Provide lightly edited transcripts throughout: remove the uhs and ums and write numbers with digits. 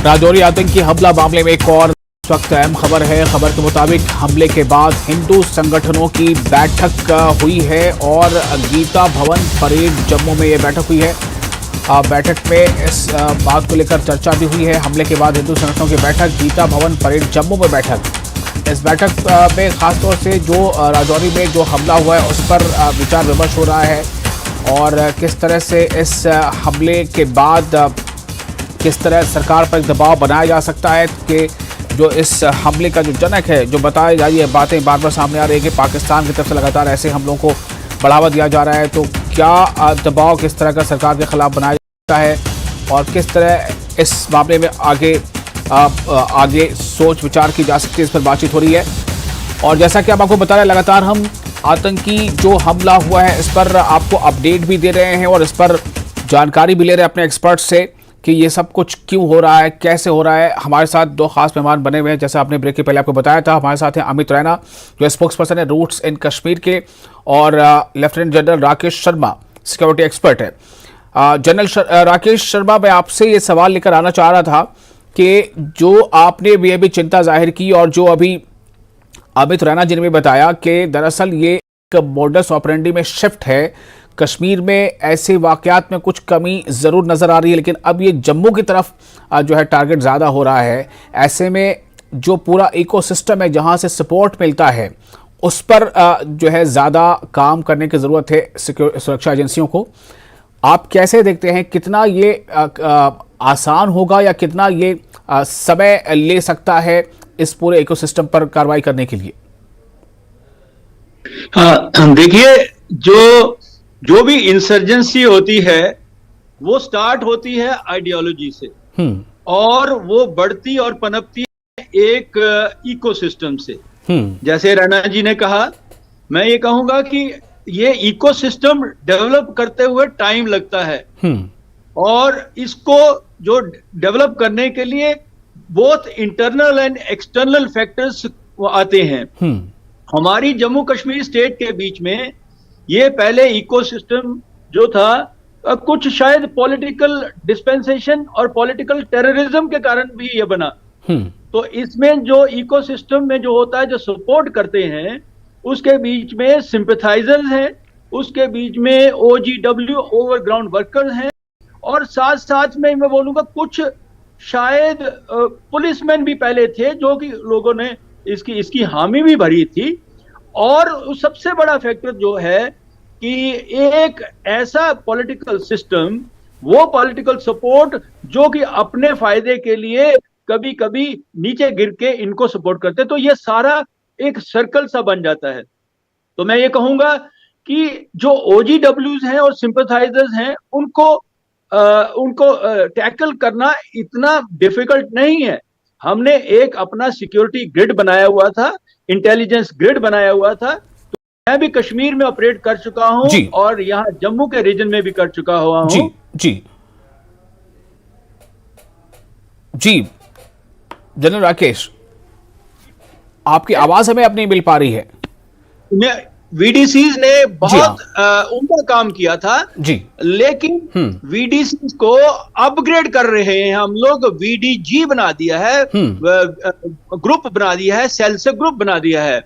राजौरी आतंकी हमला मामले में एक और इस वक्त अहम खबर है। खबर के मुताबिक हमले के बाद हिंदू संगठनों की बैठक हुई है और गीता भवन परेड जम्मू में ये बैठक हुई है। बैठक में इस बात को लेकर चर्चा भी हुई है। हमले के बाद हिंदू संगठनों की बैठक, गीता भवन परेड जम्मू में बैठक। इस बैठक में खासतौर से जो राजौरी में जो हमला हुआ है उस पर विचार विमर्श हो रहा है और किस तरह से इस हमले के बाद किस तरह सरकार पर एक दबाव बनाया जा सकता है कि जो इस हमले का जो जनक है, जो बताई जा रही है बातें बार बार सामने आ रही है कि पाकिस्तान की तरफ से लगातार ऐसे हमलों को बढ़ावा दिया जा रहा है, तो क्या दबाव किस तरह का सरकार के खिलाफ बनाया जाता है और किस तरह इस मामले में आगे सोच विचार की जा सकती है, इस पर बातचीत हो रही है। और जैसा कि हम आपको बता रहे हैं, लगातार हम आतंकी जो हमला हुआ है इस पर आपको अपडेट भी दे रहे हैं और इस पर जानकारी भी ले रहे हैं अपने एक्सपर्ट से कि ये सब कुछ क्यों हो रहा है, कैसे हो रहा है। हमारे साथ दो खास मेहमान बने हुए हैं, जैसा आपने ब्रेक के पहले आपको बताया था। हमारे साथ हैं अमित रैना जो स्पोक्स पर्सन है रूट्स इन कश्मीर के, और lieutenant general Rakesh Sharma security expert है। जनरल राकेश शर्मा, मैं आपसे ये सवाल लेकर आना चाह रहा था कि जो आपने भी अभी चिंता जाहिर की और जो अभी अमित रैना जी ने भी बताया कि दरअसल ये एक मोडस ऑपरेंडी में शिफ्ट है। कश्मीर में ऐसे वाकयात में कुछ कमी ज़रूर नज़र आ रही है, लेकिन अब ये जम्मू की तरफ जो है टारगेट ज़्यादा हो रहा है। ऐसे में जो पूरा इकोसिस्टम है जहां से सपोर्ट मिलता है उस पर जो है ज़्यादा काम करने की ज़रूरत है सुरक्षा एजेंसियों को। आप कैसे देखते हैं, कितना ये आसान होगा या कितना ये समय ले सकता है इस पूरे इकोसिस्टम पर कार्रवाई करने के लिए? देखिए, जो भी इंसर्जेंसी होती है वो स्टार्ट होती है आइडियोलॉजी से और वो बढ़ती और पनपती है एक इकोसिस्टम से। जैसे रैना जी ने कहा, मैं ये कहूंगा कि ये इकोसिस्टम डेवलप करते हुए टाइम लगता है और इसको जो डेवलप करने के लिए both internal and external factors आते हैं। हमारी जम्मू कश्मीर स्टेट के बीच में ये पहले इकोसिस्टम जो था, कुछ शायद पॉलिटिकल डिस्पेंसेशन और पॉलिटिकल टेररिज्म के कारण भी ये बना। तो इसमें जो इकोसिस्टम में जो होता है, जो सपोर्ट करते हैं, उसके बीच में सिंपैथाइजर्स हैं, उसके बीच में OGW ओवरग्राउंड वर्कर्स हैं और साथ साथ में मैं बोलूंगा कुछ शायद पुलिसमैन भी पहले थे जो कि लोगों ने इसकी हामी भी भरी थी। और सबसे बड़ा फैक्टर जो है कि एक ऐसा पॉलिटिकल सिस्टम, वो पॉलिटिकल सपोर्ट जो कि अपने फायदे के लिए कभी कभी नीचे गिर के इनको सपोर्ट करते, तो ये सारा एक सर्कल सा बन जाता है। तो मैं ये कहूंगा कि जो OGWs हैं और सिंपैथाइजर्स हैं उनको टैकल करना इतना डिफिकल्ट नहीं है। हमने एक अपना सिक्योरिटी ग्रिड बनाया हुआ था, इंटेलिजेंस ग्रिड बनाया हुआ था। तो मैं भी कश्मीर में ऑपरेट कर चुका हूं और यहां जम्मू के रीजन में भी कर चुका हुआ हूं। जी जनरल राकेश, आपकी आवाज हमें अब नहीं मिल पा रही है। VDCs ने बहुत उम्दा काम किया था जी, लेकिन VDCs को अपग्रेड कर रहे हैं हम लोग। VDG बना दिया है, ग्रुप बना दिया है, सेल से ग्रुप बना दिया है।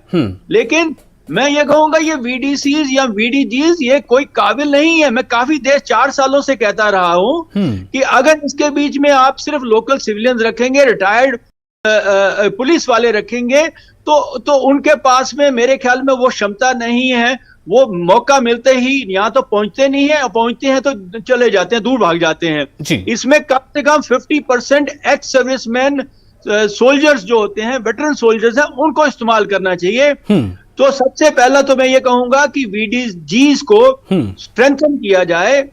लेकिन मैं ये कहूंगा ये VDCs या VDGs ये कोई काबिल नहीं है। मैं काफी देर 4 सालों से कहता रहा हूं कि अगर इसके बीच में आप सिर्फ लोकल सिविलियंस रखेंगे, रिटायर्ड पुलिस वाले रखेंगे, तो उनके पास में मेरे ख्याल में वो क्षमता नहीं है। वो मौका मिलते ही यहाँ तो पहुंचते नहीं है, और पहुंचते हैं तो चले जाते हैं, दूर भाग जाते हैं। इसमें कम से कम 50% एक्स सर्विसमैन सोल्जर्स जो होते हैं, वेटरन सोल्जर्स हैं, उनको इस्तेमाल करना चाहिए। तो सबसे पहला तो मैं ये कहूंगा कि VDGs को स्ट्रेंथन किया जाए,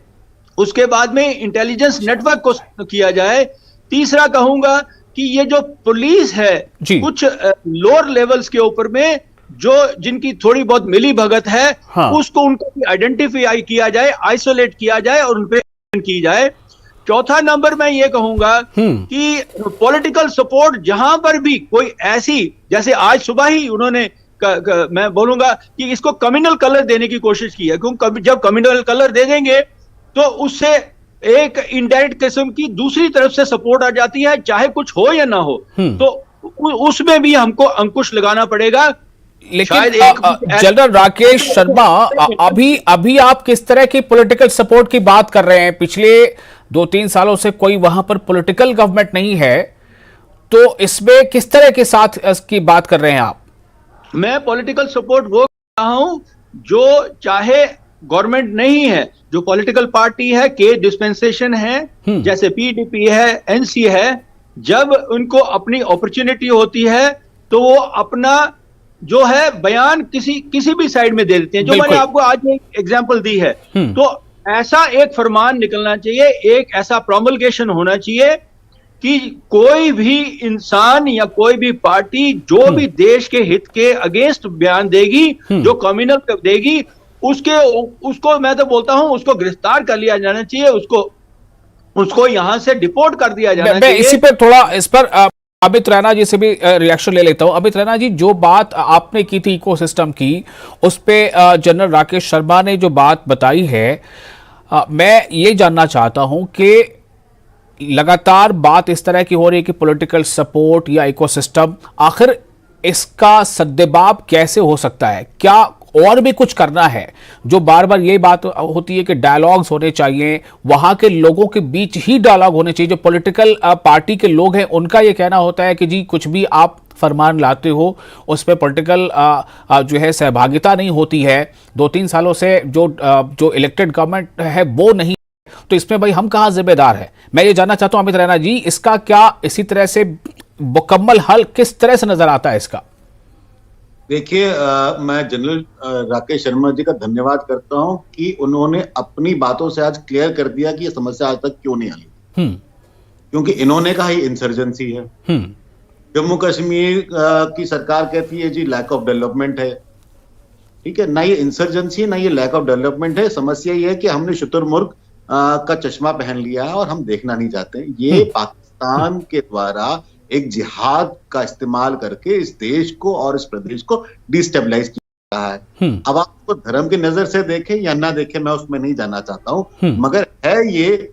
उसके बाद में इंटेलिजेंस नेटवर्क को किया जाए। तीसरा कहूंगा कि ये जो पुलिस है कुछ लोअर लेवल्स के ऊपर में जो जिनकी थोड़ी बहुत मिली भगत है, उसको उनको भी आइडेंटिफाई किया जाए, आइसोलेट किया जाए और उन पे की जाए। चौथा नंबर मैं ये कहूंगा कि पॉलिटिकल सपोर्ट जहां पर भी कोई ऐसी, जैसे आज सुबह ही उन्होंने मैं बोलूंगा कि इसको कम्युनल कलर देने की कोशिश की है, क्योंकि जब कम्युनल कलर दे देंगे तो उससे एक इनडायरेक्ट किस्म की दूसरी तरफ से सपोर्ट आ जाती है, चाहे कुछ हो या ना हो। तो उसमें भी हमको अंकुश लगाना पड़ेगा। लेकिन जनरल राकेश शर्मा, अभी आप किस तरह की पॉलिटिकल सपोर्ट की बात कर रहे हैं? पिछले 2-3 सालों से कोई वहां पर पॉलिटिकल गवर्नमेंट नहीं है, तो इसमें किस तरह के साथ की बात कर रहे हैं आप? मैं पॉलिटिकल सपोर्ट वो कर रहा हूं जो चाहे गवर्नमेंट नहीं है, जो पॉलिटिकल पार्टी है, के डिस्पेंसेशन है, जैसे पीडीपी है, एनसी है, जब उनको अपनी अपॉर्चुनिटी होती है तो वो अपना जो है बयान किसी भी साइड में दे देते हैं, जो मैंने आपको आज एक एग्जांपल दी है। तो ऐसा एक फरमान निकलना चाहिए, एक ऐसा प्रोमलगेशन होना चाहिए कि कोई भी इंसान या कोई भी पार्टी जो भी देश के हित के अगेंस्ट बयान देगी, जो कम्युनल देगी, उसको मैं तो बोलता हूं उसको गिरफ्तार कर लिया जाना चाहिए, उसको यहां से डिपोर्ट कर दिया जाना चाहिए। इसी पर थोड़ा इस पर अमित रैना जी से भी रिएक्शन ले लेता हूं। अमित रैना जी, जो बात आपने की थी इकोसिस्टम की, उस पे जनरल राकेश शर्मा ने जो बात बताई है, मैं ये जानना चाहता हूं कि लगातार बात इस तरह की हो रही है कि पॉलिटिकल सपोर्ट या इकोसिस्टम, आखिर इसका सद्देबाब कैसे हो सकता है? क्या और भी कुछ करना है? जो बार बार ये बात होती है कि डायलॉग्स होने चाहिए, वहां के लोगों के बीच ही डायलॉग होने चाहिए। जो पॉलिटिकल पार्टी के लोग हैं उनका ये कहना होता है कि जी कुछ भी आप फरमान लाते हो उस पर पॉलिटिकल जो है सहभागिता नहीं होती है। 2-3 सालों से जो इलेक्टेड गवर्नमेंट है वो नहीं, तो इसमें भाई हम कहाँ जिम्मेदार है? मैं ये जानना चाहता हूं अमित रैना जी, इसका क्या इसी तरह से मुकम्मल हल किस तरह से नजर आता है इसका? देखिए, मैं जनरल राकेश शर्मा जी का धन्यवाद करता हूं कि उन्होंने अपनी बातों से आज क्लियर कर दिया कि ये समस्या आज तक क्यों नहीं आई। क्योंकि इन्होंने कहा ही इंसर्जेंसी है। जम्मू कश्मीर की सरकार कहती है जी लैक ऑफ डेवलपमेंट है। ठीक है, ना ये इंसर्जेंसी ना ये लैक ऑफ डेवलपमेंट है। समस्या ये है कि हमने शुतुरमुर्ग का चश्मा पहन लिया है और हम देखना नहीं चाहते। ये पाकिस्तान के द्वारा एक जिहाद का इस्तेमाल करके इस देश को और इस प्रदेश को डिस्टेबलाइज किया रहा है। अब आप उसको धर्म की नजर से देखें या ना देखें, मैं उसमें नहीं जाना चाहता हूं, मगर है ये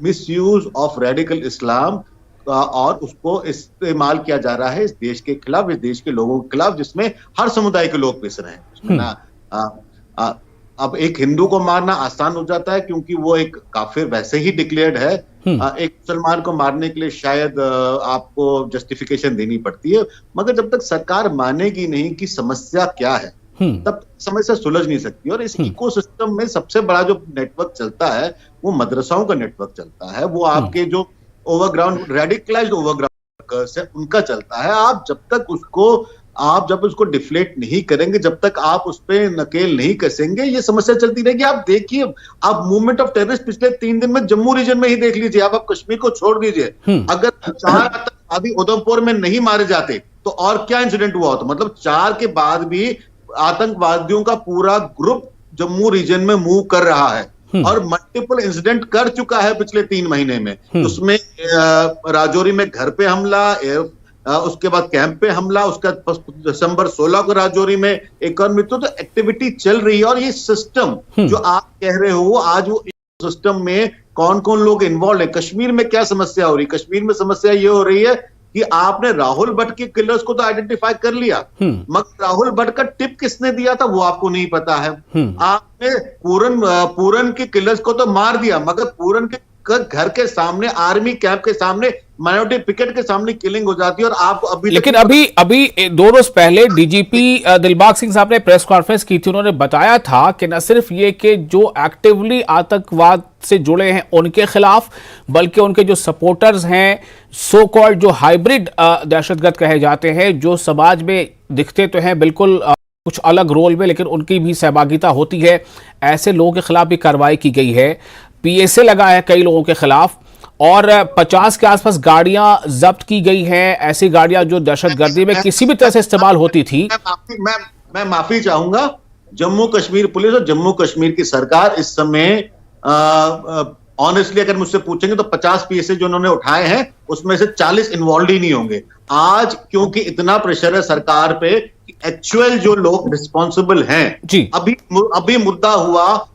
मिसयूज ऑफ रेडिकल इस्लाम और उसको इस्तेमाल किया जा रहा है इस देश के खिलाफ, इस देश के लोगों के खिलाफ, जिसमें हर समुदाय के लोग पिस रहे हैं उसमें ना। अब एक हिंदू को मारना आसान हो जाता है क्योंकि वो एक काफिर वैसे ही डिक्लेयर्ड है। एक मुसलमान को मारने के लिए शायद आपको जस्टिफिकेशन देनी पड़ती है, मगर जब तक सरकार मानेगी नहीं कि समस्या क्या है तब समस्या सुलझ नहीं सकती। और इस इकोसिस्टम में सबसे बड़ा जो नेटवर्क चलता है वो मदरसाओं का नेटवर्क चलता है, वो आपके जो ओवरग्राउंड रेडिकलाइज्ड ओवरग्राउंड वर्कर्स है उनका चलता है। आप जब उसको डिफ्लेट नहीं करेंगे, जब तक आप उस पर नकेल नहीं कसेंगे, ये समस्या चलती रहेगी। आप देखिए, आप मूवमेंट ऑफ टेररिस्ट पिछले 3 दिन में जम्मू रीजन में ही देख लीजिए, आप कश्मीर को छोड़ दीजिए। अगर 4 आतंकवादी उधमपुर में नहीं मारे जाते तो और क्या इंसिडेंट हुआ होता? मतलब 4 के बाद भी आतंकवादियों का पूरा ग्रुप जम्मू रीजन में मूव कर रहा है और मल्टीपल इंसिडेंट कर चुका है पिछले 3 महीने में। उसमें राजौरी में घर पे हमला, उसके बाद कैंप पे हमला, उसका दिसंबर 16 को राजौरी में एक और मृत्यु। तो एक्टिविटी चल रही है और ये सिस्टम जो आप कह रहे हो आज वो सिस्टम में कौन कौन लोग इन्वॉल्व है। कश्मीर में क्या समस्या हो रही है? कश्मीर में समस्या ये हो रही है कि आपने राहुल भट्ट के किलर्स को तो आइडेंटिफाई कर लिया, मगर राहुल भट्ट का टिप किसने दिया था वो आपको नहीं पता है। आपने पूरन के किलर्स को तो मार दिया, मगर पूरन के घर के सामने, आर्मी कैंप के सामने, माइनॉरिटी पिकेट के सामने किलिंग हो जाती है और आपको लेकिन अभी 2 रोज पहले डीजीपी दिलबाग सिंह साहब ने प्रेस कॉन्फ्रेंस की थी। उन्होंने बताया था कि न सिर्फ ये कि जो एक्टिवली आतंकवाद से जुड़े हैं उनके खिलाफ, बल्कि उनके जो सपोर्टर्स हैं, सो कॉल्ड जो हाइब्रिड दहशतगर्द कहे जाते हैं, जो समाज में दिखते तो हैं बिल्कुल कुछ अलग रोल में, लेकिन उनकी भी सहभागिता होती है, ऐसे लोगों के खिलाफ भी कार्रवाई की गई है। पीएसए लगा है कई लोगों के खिलाफ और 50 के आसपास गाड़ियां जब्त की गई हैं, ऐसी गाड़ियां जो दहशतगर्दी में किसी भी तरह से इस्तेमाल होती थी। मैं माफी चाहूंगा, जम्मू कश्मीर पुलिस और जम्मू कश्मीर की सरकार इस समय ऑनेस्टली अगर मुझसे पूछेंगे तो 50 पीएसए जो उन्होंने उठाए हैं उसमें से 40 इन्वॉल्व ही नहीं होंगे आज, क्योंकि इतना प्रेशर है सरकार पे कि एक्चुअल जो लोग रिस्पॉन्सिबल हैं। अभी मुद्दा हुआ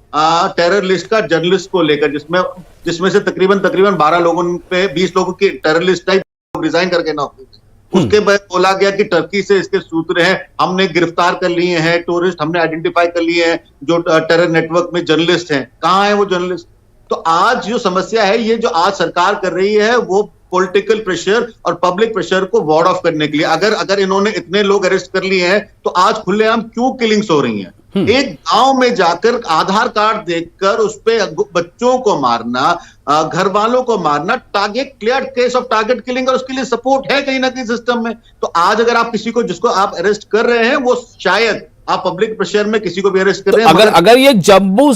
टेरर लिस्ट का जर्नलिस्ट को लेकर, जिसमें जिसमें से तकरीबन 12 लोगों पे 20 लोगों की टेररिस्ट टाइप रिजाइन करके नौकरी थे। उसके बाद बोला गया कि टर्की से इसके सूत्र हैं, हमने गिरफ्तार कर लिए हैं टूरिस्ट, हमने आइडेंटिफाई कर लिए हैं जो टेरर नेटवर्क में जर्नलिस्ट हैं। कहाँ है वो जर्नलिस्ट? तो आज जो समस्या है, ये जो आज सरकार कर रही है वो पॉलिटिकल प्रेशर और पब्लिक प्रेशर को वार्ड ऑफ करने के लिए। अगर इन्होंने इतने लोग अरेस्ट कर लिए हैं तो आज खुलेआम क्यों किलिंग्स हो रही हैं? एक गांव में जाकर आधार कार्ड देखकर उस पे बच्चों को मारना, घर वालों को मारना, target clear case of target killing, और उसके लिए सपोर्ट है कहीं ना कहीं सिस्टम में। तो आज अगर आप किसी को जिसको आप अरेस्ट कर रहे हैं, वो शायद आप पब्लिक प्रेशर में किसी को भी अरेस्ट कर रहे हैं। तो अगर ये जम्मू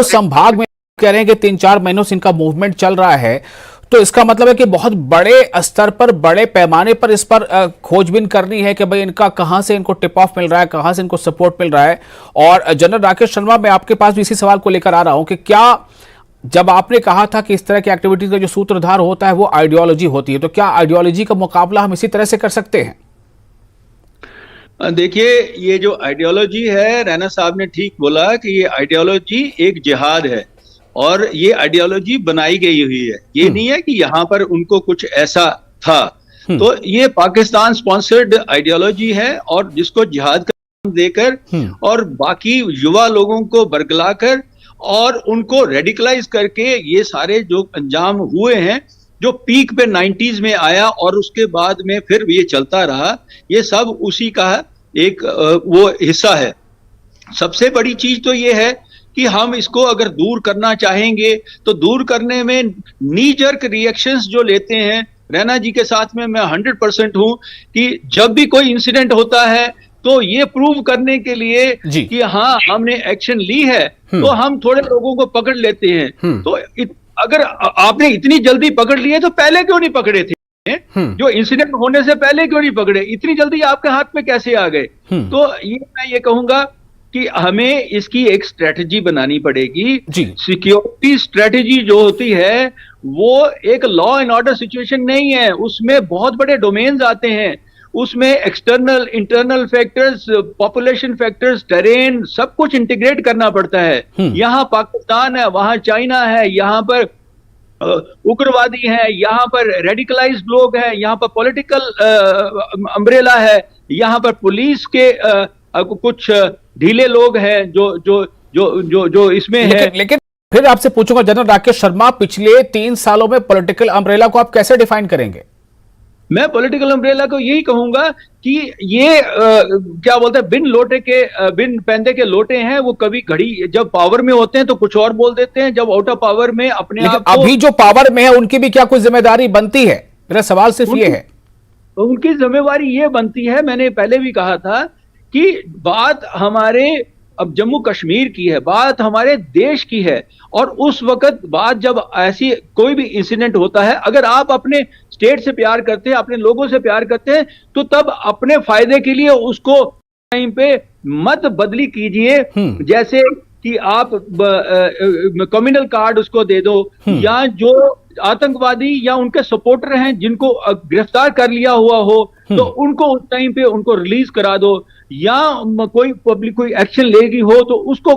संभाग में कह रहे हैं कि 3-4 महीनों से इनका मूवमेंट चल रहा है, तो इसका मतलब है कि बहुत बड़े स्तर पर, बड़े पैमाने पर इस पर खोजबीन करनी है कि भाई इनका कहां से इनको टिप ऑफ मिल रहा है, कहां से इनको सपोर्ट मिल रहा है। और जनरल राकेश शर्मा, मैं आपके पास भी इसी सवाल को लेकर आ रहा हूं कि क्या, जब आपने कहा था कि इस तरह की एक्टिविटीज का जो सूत्रधार होता है वो आइडियोलॉजी होती है, तो क्या आइडियोलॉजी का मुकाबला हम इसी तरह से कर सकते हैं? देखिए, ये जो आइडियोलॉजी है, रैना साहब ने ठीक बोला कि ये आइडियोलॉजी एक जिहाद है और ये आइडियोलॉजी बनाई गई हुई है। ये नहीं है कि यहाँ पर उनको कुछ ऐसा था। तो ये पाकिस्तान स्पॉन्सर्ड आइडियोलॉजी है और जिसको जिहाद का नाम देकर और बाकी युवा लोगों को बरगलाकर और उनको रेडिकलाइज करके ये सारे जो अंजाम हुए हैं, जो पीक पे 90s में आया और उसके बाद में फिर ये चलता रहा, ये सब उसी का एक वो हिस्सा है। सबसे बड़ी चीज तो ये है कि हम इसको अगर दूर करना चाहेंगे तो दूर करने में नी जर्क रिएक्शंस जो लेते हैं, रैना जी के साथ में मैं 100% हूं कि जब भी कोई इंसिडेंट होता है तो ये प्रूव करने के लिए कि हाँ हमने एक्शन ली है, तो हम थोड़े लोगों को पकड़ लेते हैं। तो अगर आपने इतनी जल्दी पकड़ लिए तो पहले क्यों नहीं पकड़े थे? जो इंसिडेंट होने से पहले क्यों नहीं पकड़े? इतनी जल्दी आपके हाथ में कैसे आ गए? तो मैं ये कहूंगा कि हमें इसकी एक स्ट्रेटजी बनानी पड़ेगी। सिक्योरिटी स्ट्रेटजी जो होती है वो एक लॉ एंड ऑर्डर सिचुएशन नहीं है, उसमें बहुत बड़े डोमेन्स आते हैं, उसमें external internal factors, population factors, terrain, सब कुछ इंटीग्रेट करना पड़ता है। यहाँ पाकिस्तान है, वहां चाइना है, यहाँ पर उग्रवादी हैं, यहाँ पर रेडिकलाइज्ड लोग हैं, यहाँ पर पॉलिटिकल अम्ब्रेला है, यहाँ पर पुलिस के कुछ ढीले लोग हैं जो जो जो जो जो इसमें है। लेकिन फिर आपसे पूछूंगा जनरल राकेश शर्मा, पिछले 3 सालों में पॉलिटिकल अम्ब्रेला को आप कैसे डिफाइन करेंगे? मैं पॉलिटिकल अम्ब्रेला को यही कहूंगा कि ये क्या बोलते हैं, बिन पैंदे के लोटे हैं। वो कभी घड़ी जब पावर में होते हैं तो कुछ और बोल देते हैं, जब आउट ऑफ पावर में अपने आप को, अभी जो पावर में है उनकी भी क्या कोई जिम्मेदारी बनती है? मेरा सवाल सिर्फ ये है। उनकी जिम्मेवारी ये बनती है, मैंने पहले भी कहा था कि बात हमारे अब जम्मू कश्मीर की है, बात हमारे देश की है। और उस वक्त बात जब ऐसी कोई भी इंसिडेंट होता है, अगर आप अपने स्टेट से प्यार करते हैं, अपने लोगों से प्यार करते हैं, तो तब अपने फायदे के लिए उसको टाइम पे मत बदली कीजिए। जैसे कि आप कम्युनल कार्ड उसको दे दो, या जो आतंकवादी या उनके सपोर्टर हैं जिनको गिरफ्तार कर लिया हुआ हो तो उनको उस टाइम पे उनको रिलीज करा दो, या कोई पब्लिक कोई एक्शन लेगी हो तो उसको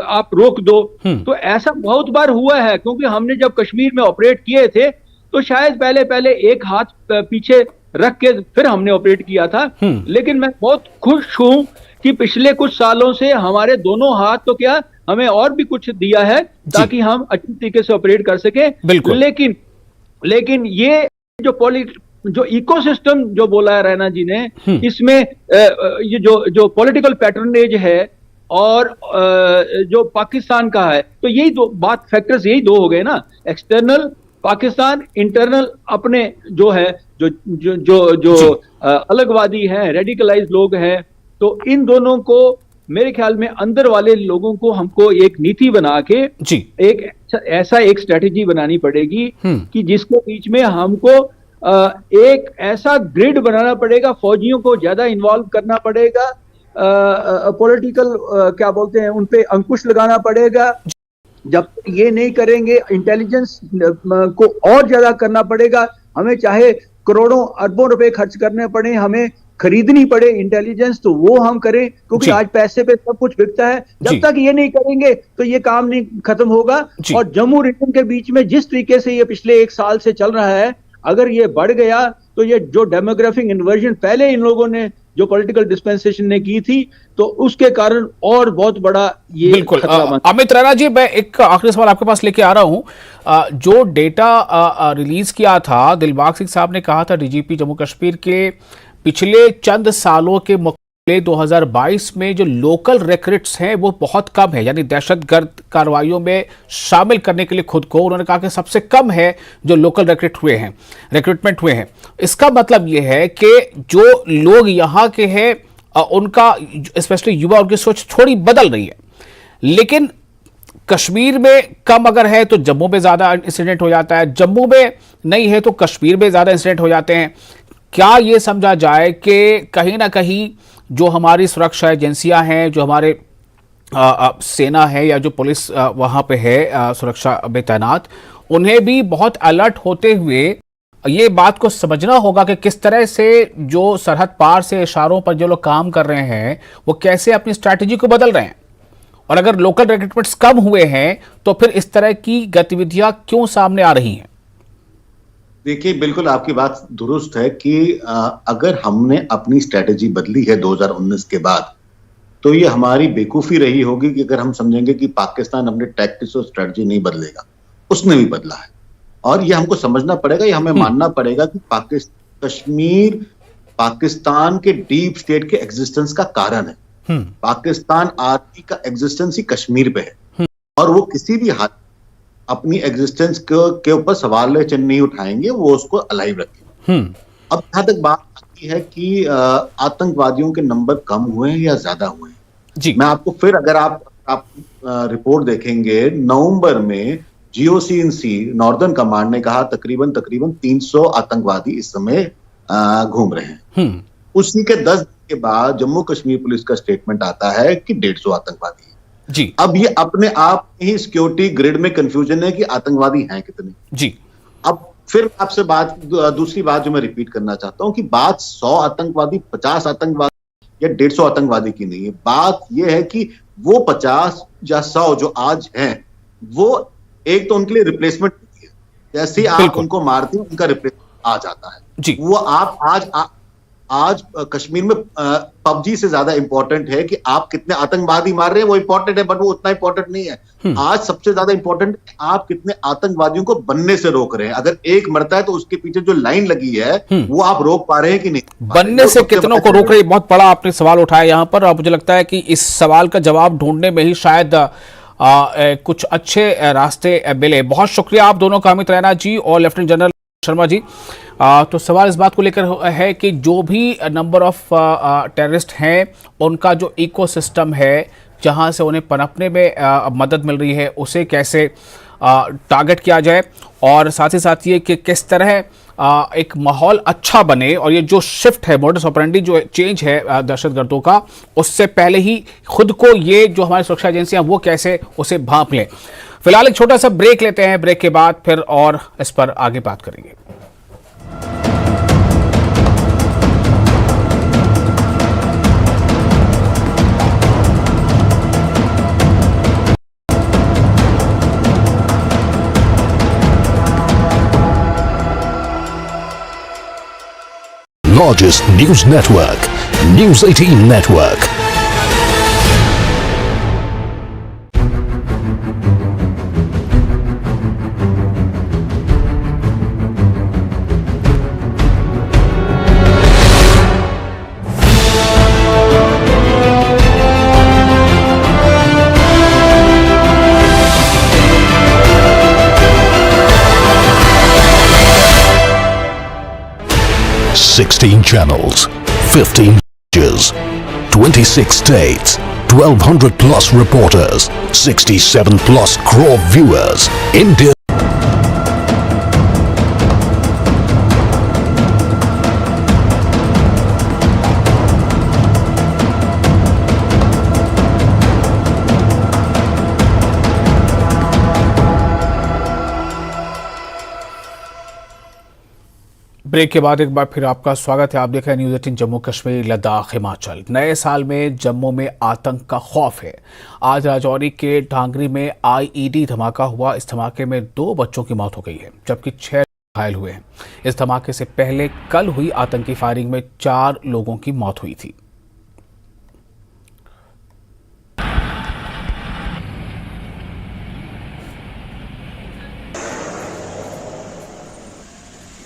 आप रोक दो। तो ऐसा बहुत बार हुआ है, क्योंकि हमने जब कश्मीर में ऑपरेट किए थे तो शायद पहले एक हाथ पीछे रख के फिर हमने ऑपरेट किया था। लेकिन मैं बहुत खुश हूं कि पिछले कुछ सालों से हमारे दोनों हाथ तो क्या, हमें और भी कुछ दिया है ताकि हम अच्छी तरीके से ऑपरेट कर सके। लेकिन ये जो इकोसिस्टम जो बोला है रैना जी ने, इसमें ये जो पॉलिटिकल पैटर्नेज है और जो पाकिस्तान का है, तो यही दो बात फैक्टर्स यही दो हो गए ना, एक्सटर्नल पाकिस्तान, इंटरनल अपने जो है जो अलगवादी हैं, रेडिकलाइज लोग हैं। तो इन दोनों को मेरे ख्याल में अंदर वाले लोगों को हमको एक नीति बना के एक ऐसा एक स्ट्रेटेजी बनानी पड़ेगी कि जिसके बीच में हमको एक ऐसा ग्रिड बनाना पड़ेगा, फौजियों को ज्यादा इन्वॉल्व करना पड़ेगा, पॉलिटिकल क्या बोलते हैं उन पे अंकुश लगाना पड़ेगा। जब ये नहीं करेंगे, इंटेलिजेंस को और ज्यादा करना पड़ेगा। हमें चाहे करोड़ों अरबों रुपए खर्च करने पड़े, हमें खरीदनी पड़े इंटेलिजेंस तो वो हम करें, क्योंकि आज पैसे पे सब कुछ बिकता है। जब तक ये नहीं करेंगे तो ये काम नहीं खत्म होगा। और जम्मू रीजन के बीच में जिस तरीके से ये पिछले 1 साल से चल रहा है, अगर ये बढ़ गया तो ये जो डेमोग्राफिक इन्वर्जन पहले इन लोगों ने जो पॉलिटिकल डिस्पेंसेशन ने की थी, तो उसके कारण और बहुत बड़ा ये बिल्कुल। अमित रैना जी, मैं एक आखिरी सवाल आपके पास लेके आ रहा हूं। जो डेटा रिलीज किया था, दिलबाग सिंह साहब ने कहा था, डीजीपी जम्मू कश्मीर के, पिछले चंद सालों के मुकाबले 2022 में जो लोकल रिक्रूट्स हैं वो बहुत कम है, यानी दहशतगर्द कार्रवाइयों में शामिल करने के लिए खुद को, उन्होंने कहा कि सबसे कम है जो लोकल रिक्रूटमेंट हुए हैं। इसका मतलब ये है कि जो लोग यहाँ के हैं उनका, स्पेशली युवा, उनकी सोच थोड़ी बदल रही है। लेकिन कश्मीर में कम अगर है तो जम्मू में ज्यादा इंसिडेंट हो जाता है, जम्मू में नहीं है तो कश्मीर में ज्यादा इंसिडेंट हो जाते हैं। क्या ये समझा जाए कि कहीं ना कहीं जो हमारी सुरक्षा एजेंसियां हैं, जो हमारे सेना है या जो पुलिस वहां पे है सुरक्षा में तैनात, उन्हें भी बहुत अलर्ट होते हुए ये बात को समझना होगा कि किस तरह से जो सरहद पार से इशारों पर जो लोग काम कर रहे हैं वो कैसे अपनी स्ट्रैटेजी को बदल रहे हैं, और अगर लोकल रिक्रूटमेंट्स कम हुए हैं तो फिर इस तरह की गतिविधियां क्यों सामने आ रही हैं? देखिए, बिल्कुल आपकी बात दुरुस्त है कि अगर हमने अपनी स्ट्रेटेजी बदली है 2019 के बाद, तो ये हमारी बेवकूफी रही होगी कि अगर हम समझेंगे कि पाकिस्तान अपने टैक्टिक्स और स्ट्रेटजी नहीं बदलेगा। उसने भी बदला है, और ये हमको समझना पड़ेगा, ये हमें मानना पड़ेगा कि कश्मीर पाकिस्तान के डीप स्टेट के एग्जिस्टेंस का कारण है। पाकिस्तान आर्मी का एग्जिस्टेंस ही कश्मीर पे है, और वो किसी भी हाल अपनी एग्जिस्टेंस के ऊपर सवाल चिन्ह नहीं उठाएंगे, वो उसको अलाइव रखेंगे। अब जहां तक बात आती है कि आतंकवादियों के नंबर कम हुए हैं या ज्यादा हुए हैं जी, मैं आपको फिर, अगर आप रिपोर्ट देखेंगे, नवंबर में GOC-in-C नॉर्दर्न कमांड ने कहा तकरीबन 300 आतंकवादी इस समय घूम रहे हैं। उसी के 10 दिन के बाद जम्मू कश्मीर पुलिस का स्टेटमेंट आता है कि 150 आतंकवादी हैं जी। अब ये अपने आप ही सिक्योरिटी ग्रिड में कंफ्यूजन है कि आतंकवादी हैं कितने जी। अब फिर आपसे दूसरी बात जो मैं रिपीट करना चाहता हूं कि बात 100 आतंकवादी, 50 आतंकवादी या 150 आतंकवादी की नहीं है। बात यह है कि वो 50 या 100 जो आज हैं, वो एक तो उनके लिए रिप्लेसमेंट होती है, जैसे आप उनको मारते हैं उनका रिप्लेसमेंट आ जाता है जी। वो आप आज कश्मीर में PUBG से ज्यादा इंपॉर्टेंट है कि आप कितने आतंकवादी मार रहे हैं, वो इंपॉर्टेंट है, बट वो उतना इंपॉर्टेंट नहीं है। आज सबसे ज्यादा इंपॉर्टेंट आप कितने आतंकवादियों को बनने से रोक रहे हैं। अगर एक मरता है तो उसके पीछे जो लाइन लगी है वो आप रोक पा रहे हैं कि नहीं, बनने से कितनों को रोक रहे हैं। बहुत बड़ा आपने सवाल उठाया यहाँ पर, और मुझे लगता है कि इस सवाल का जवाब ढूंढने में ही शायद कुछ अच्छे रास्ते मिले। बहुत शुक्रिया आप दोनों का, अमित रैना जी और लेफ्टिनेंट जनरल शर्मा जी। तो सवाल इस बात को लेकर है कि जो भी नंबर ऑफ टेररिस्ट हैं, उनका जो इकोसिस्टम है जहां से उन्हें पनपने में मदद मिल रही है, उसे कैसे टारगेट किया जाए, और साथ ही साथ ये कि किस तरह एक माहौल अच्छा बने, और ये जो शिफ्ट है, मोडस ऑपरेंडी जो चेंज है दहशतगर्दों का, उससे पहले ही खुद को ये जो हमारी सुरक्षा एजेंसियां वो कैसे उसे भांप लें। फिलहाल एक छोटा सा ब्रेक लेते हैं, ब्रेक के बाद फिर और इस पर आगे बात करेंगे। Largest news network, News 18 Network. Sixteen channels, 15 languages, 26 states, 1200 plus reporters, 67 plus crore viewers. India. Break के बाद एक बार फिर आपका स्वागत है। आप देख रहे हैं न्यूज़ 18 जम्मू कश्मीर लद्दाख हिमाचल। नए साल में जम्मू में आतंक का खौफ है। आज राजौरी के ढांगरी में आईईडी धमाका हुआ। इस धमाके में 2 बच्चों की मौत हो गई है जबकि 6 घायल हुए हैं। इस धमाके से पहले कल हुई आतंकी फायरिंग में 4 लोगों की मौत हुई थी।